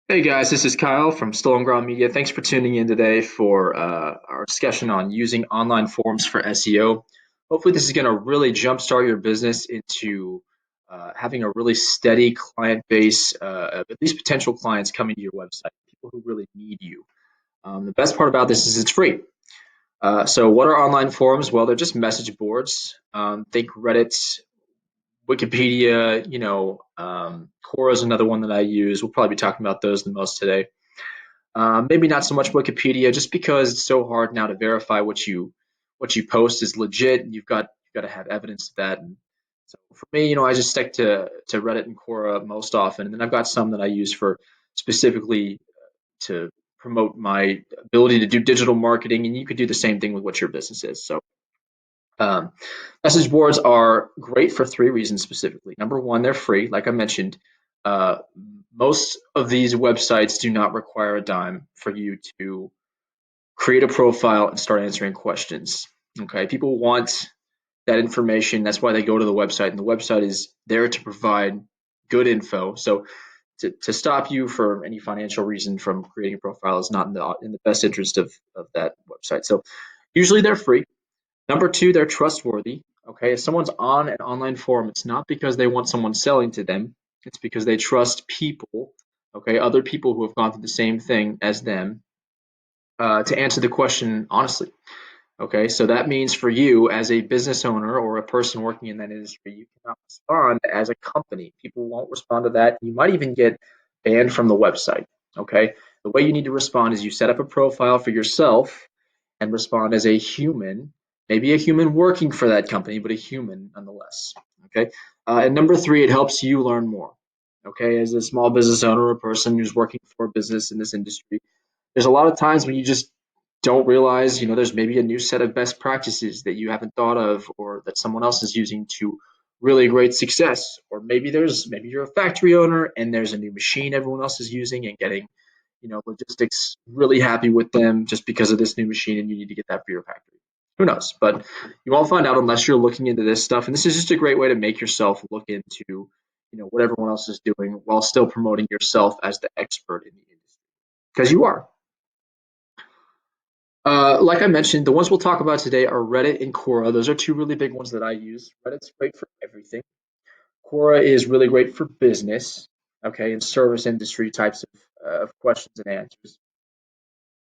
Hey guys, this is Kyle from Stolen Ground Media. Thanks for tuning in today for our discussion on using online forums for SEO. Hopefully, this is going to really jumpstart your business into having a really steady client base, of at least potential clients coming to your website, people who really need you. The best part about this is it's free. So, what are online forums? Well, they're just message boards. Think Reddit, Wikipedia, Quora is another one that I use. We'll probably be talking about those the most today. Maybe not so much Wikipedia, just because it's so hard now to verify what you post is legit. You've got to have evidence of that. And so for me, I just stick to Reddit and Quora most often, and then I've got some that I use for specifically to promote my ability to do digital marketing, and you could do the same thing with what your business is. So um, message boards are great for three reasons specifically. Number one, they're free, like I mentioned. Uh, Most of these websites do not require a dime for you to create a profile and start answering questions. Okay, people want that information. That's why they go to the website, and the website is there to provide good info. So to stop you for any financial reason from creating a profile is not in the best interest of that website. So usually they're free. Number two, they're trustworthy. Okay, if someone's on an online forum, it's not because they want someone selling to them. It's because they trust people, okay, other people who have gone through the same thing as them, to answer the question honestly. Okay, so that means for you as a business owner or a person working in that industry, you cannot respond as a company. People won't respond to that. You might even get banned from the website. Okay, the way you need to respond is you set up a profile for yourself and respond as a human, maybe a human working for that company, but a human nonetheless. Okay, and number three, it helps you learn more. Okay, as a small business owner or a person who's working for a business in this industry, there's a lot of times when you just don't realize, there's maybe a new set of best practices that you haven't thought of or that someone else is using to really great success. Or maybe you're a factory owner and there's a new machine everyone else is using and getting, logistics really happy with them just because of this new machine and you need to get that for your factory. Who knows? But you won't find out unless you're looking into this stuff. And this is just a great way to make yourself look into, what everyone else is doing while still promoting yourself as the expert in the industry. Because you are. Like I mentioned, the ones we'll talk about today are Reddit and Quora. Those are two really big ones that I use. Reddit's great for everything. Quora is really great for business, okay, and service industry types of questions and answers.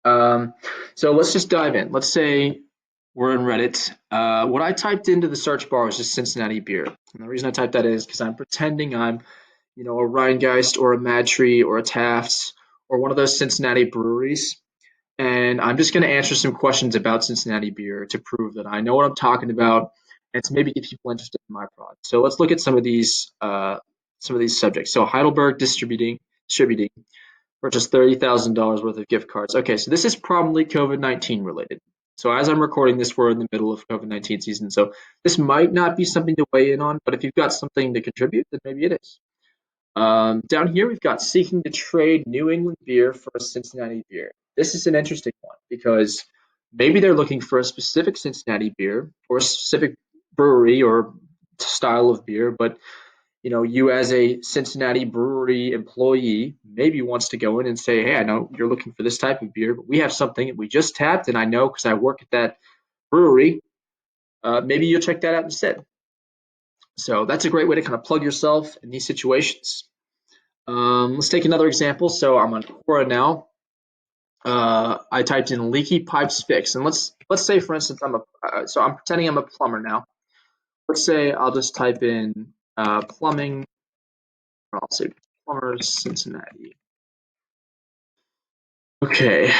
Um, so let's just dive in. Let's say we're in Reddit. What I typed into the search bar was just Cincinnati beer. And the reason I typed that is because I'm pretending I'm, a Rheingeist or a Madtree or a Taft's or one of those Cincinnati breweries, and I'm just going to answer some questions about Cincinnati beer to prove that I know what I'm talking about and to maybe get people interested in my product. So let's look at some of these subjects. So Heidelberg distributing purchased $30,000 worth of gift cards. Okay, so this is probably COVID-19 related. So as I'm recording this, we're in the middle of COVID-19 season. So this might not be something to weigh in on, but if you've got something to contribute, then maybe it is. Down here, we've got seeking to trade New England beer for a Cincinnati beer. This is an interesting one because maybe they're looking for a specific Cincinnati beer or a specific brewery or style of beer, but you as a Cincinnati brewery employee maybe wants to go in and say, "Hey, I know you're looking for this type of beer, but we have something that we just tapped, and I know because I work at that brewery. Maybe you'll check that out instead." So that's a great way to kind of plug yourself in these situations. Let's take another example. So I'm on Quora now. I typed in leaky pipes fix, and let's say for instance I'm pretending I'm a plumber now. Let's say I'll just type in plumbing. I'll say plumbers Cincinnati. Okay,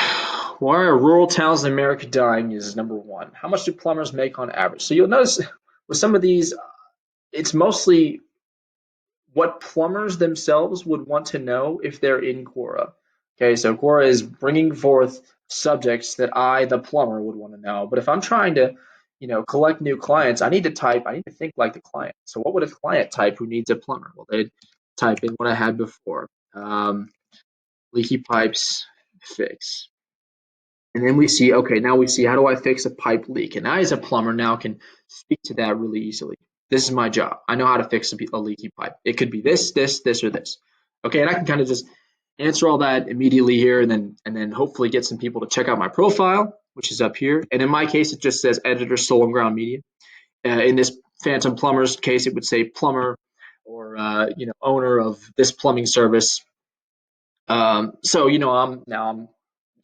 why are rural towns in America dying is number one. How much do plumbers make on average? So you'll notice with some of these, it's mostly what plumbers themselves would want to know if they're in Quora. Okay, so Quora is bringing forth subjects that I, the plumber, would want to know. But if I'm trying to, collect new clients, I need to think like the client. So what would a client type who needs a plumber? Well, they'd type in what I had before, leaky pipes fix. And then we see, okay, now we see how do I fix a pipe leak? And I, as a plumber, now can speak to that really easily. This is my job. I know how to fix a leaky pipe. It could be this, this, this, or this. Okay, and I can kind of just answer all that immediately here, and then hopefully get some people to check out my profile, which is up here. And in my case, it just says editor Stolen Ground Media. In this Phantom Plumber's case, it would say plumber or owner of this plumbing service. So I'm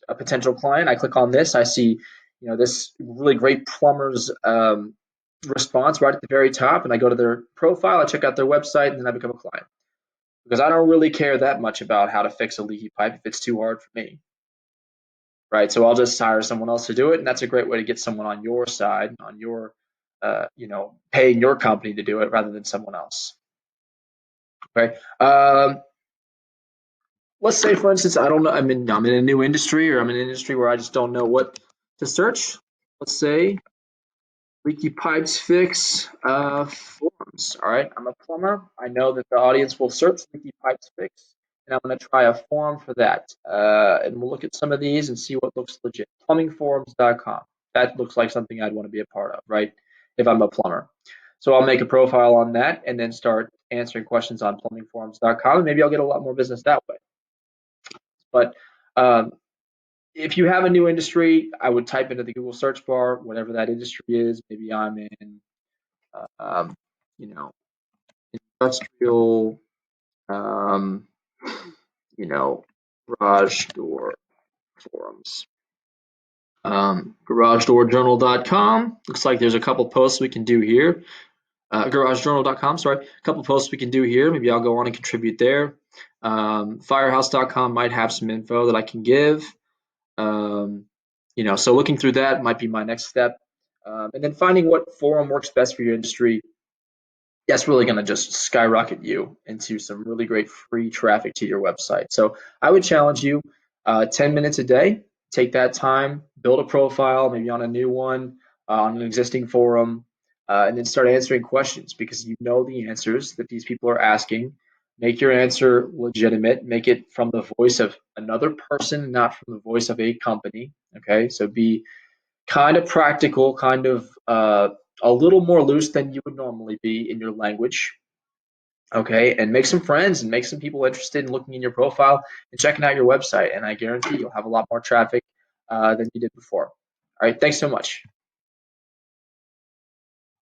a potential client. I click on this. I see this really great plumber's response right at the very top, and I go to their profile. I check out their website, and then I become a client because I don't really care that much about how to fix a leaky pipe if it's too hard for me, right? So I'll just hire someone else to do it, and that's a great way to get someone on your side, on your, paying your company to do it rather than someone else. Okay. Let's say, for instance, I don't know. I'm in a new industry, or I'm in an industry where I just don't know what to search. Let's say leaky pipes fix forums. All right, I'm a plumber. I know that the audience will search leaky pipes fix, and I'm going to try a forum for that. And we'll look at some of these and see what looks legit. Plumbingforums.com. That looks like something I'd want to be a part of, right? If I'm a plumber. So I'll make a profile on that and then start answering questions on plumbingforums.com, and maybe I'll get a lot more business that way. But um, if you have a new industry, I would type into the Google search bar whatever that industry is. Maybe I'm in um, you know, industrial, um, you know, garage door forums. GarageDoorJournal.com. Looks like there's a couple posts we can do here. GarageJournal.com, sorry. A couple posts we can do here. Maybe I'll go on and contribute there. Firehouse.com might have some info that I can give. So looking through that might be my next step. And then finding what forum works best for your industry, that's really going to just skyrocket you into some really great free traffic to your website. So I would challenge you 10 minutes a day, take that time, build a profile, maybe on a new one, on an existing forum, and then start answering questions because you know the answers that these people are asking. Make your answer legitimate, make it from the voice of another person, not from the voice of a company. Okay, so be kind of practical, kind of a little more loose than you would normally be in your language. Okay, and make some friends and make some people interested in looking in your profile and checking out your website. And I guarantee you'll have a lot more traffic than you did before. All right, thanks so much.